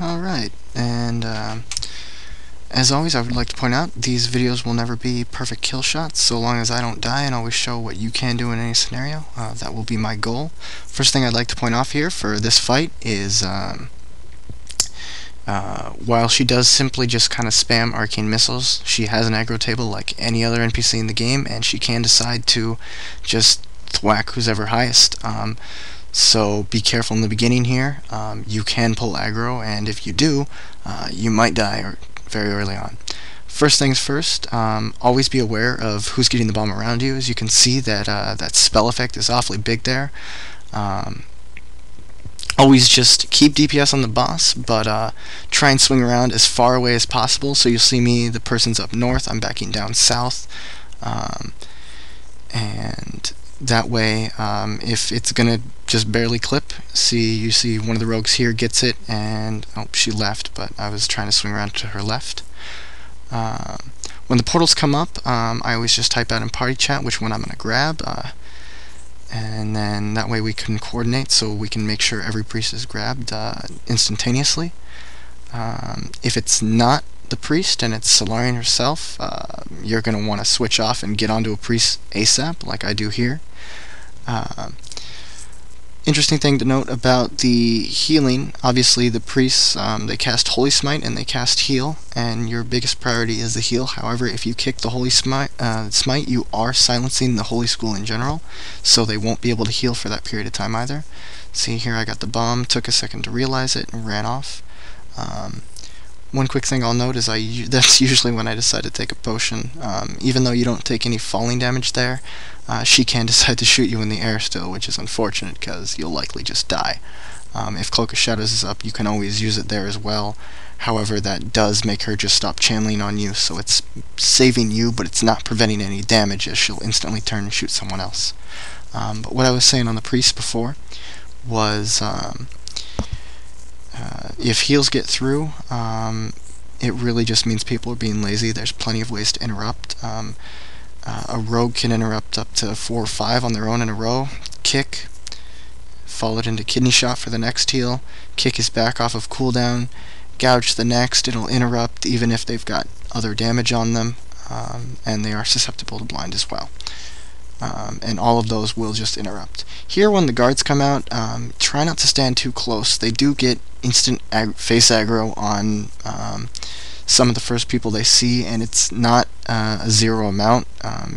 Alright, and as always, I would like to point out these videos will never be perfect kill shots, so long as I don't die and always show what you can do in any scenario. That will be my goal. First thing I'd like to point off here for this fight is while she does simply just kind of spam arcane missiles, she has an aggro table like any other NPC in the game, and she can decide to just thwack who's ever highest. So be careful in the beginning here. You can pull aggro, and if you do, you might die very early on. First things first, always be aware of who's getting the bomb around you. As you can see, that spell effect is awfully big there. Always just keep DPS on the boss, but try and swing around as far away as possible. So you'll see me, the person's up north, I'm backing down south, and that way, if it's gonna just barely clip, you see one of the rogues here gets it, and oh, she left, but I was trying to swing around to her left. When the portals come up, I always just type out in party chat which one I'm gonna grab, and then that way we can coordinate so we can make sure every priest is grabbed instantaneously. If it's not the priest and it's Solarian herself, you're going to want to switch off and get onto a priest ASAP, like I do here. Interesting thing to note about the healing, obviously the priests, they cast Holy Smite and they cast Heal, and your biggest priority is the heal. However, if you kick the Holy Smite, you are silencing the Holy School in general, so they won't be able to heal for that period of time either. See here, I got the bomb, took a second to realize it, and ran off. One quick thing I'll note is that's usually when I decide to take a potion. Even though you don't take any falling damage there, she can decide to shoot you in the air still, which is unfortunate because you'll likely just die. If Cloak of Shadows is up, you can always use it there as well. However, that does make her just stop channeling on you, so it's saving you, but it's not preventing any damage, as she'll instantly turn and shoot someone else. But what I was saying on the priest before was if heals get through, it really just means people are being lazy. There's plenty of ways to interrupt. A rogue can interrupt up to 4 or 5 on their own in a row. Kick, followed into kidney shot for the next heal. Kick is back off of cooldown. Gouge the next. It'll interrupt even if they've got other damage on them, and they are susceptible to blind as well. And all of those will just interrupt. Here, when the guards come out, try not to stand too close. They do get instant face aggro on some of the first people they see, and it's not a zero amount.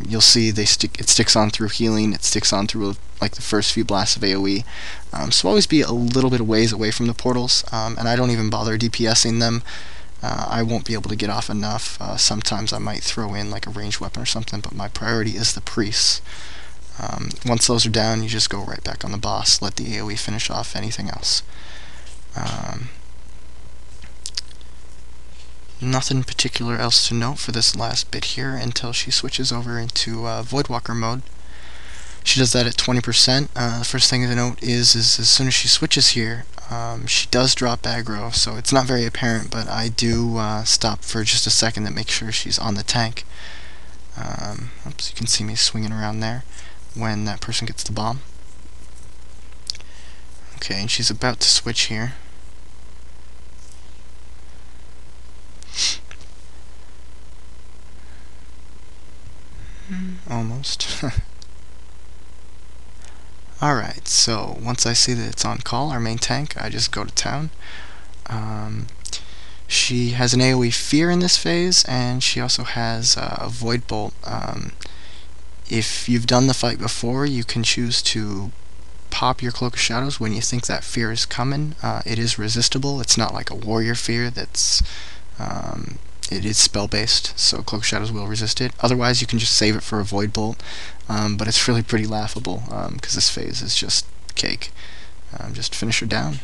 You'll see it sticks on through healing, it sticks on through like the first few blasts of AoE. So always be a little bit of ways away from the portals, and I don't even bother DPSing them. I won't be able to get off enough. Sometimes I might throw in like a ranged weapon or something, but my priority is the priests. Once those are down, you just go right back on the boss, let the AoE finish off anything else. Nothing particular else to note for this last bit here until she switches over into Voidwalker mode. She does that at 20%. The first thing to note is as soon as she switches here, she does drop aggro, so it's not very apparent, but I do stop for just a second to make sure she's on the tank. Oops, you can see me swinging around there when that person gets the bomb. Okay, and she's about to switch here. Almost. Alright, so once I see that it's on call, our main tank, I just go to town. She has an AoE Fear in this phase, and she also has a Void Bolt. If you've done the fight before, you can choose to pop your Cloak of Shadows when you think that Fear is coming. It is resistible. It's not like a Warrior Fear that's it is spell-based, so Cloak of Shadows will resist it. Otherwise, you can just save it for a Void Bolt, but it's really pretty laughable, because this phase is just cake. Just finish her down.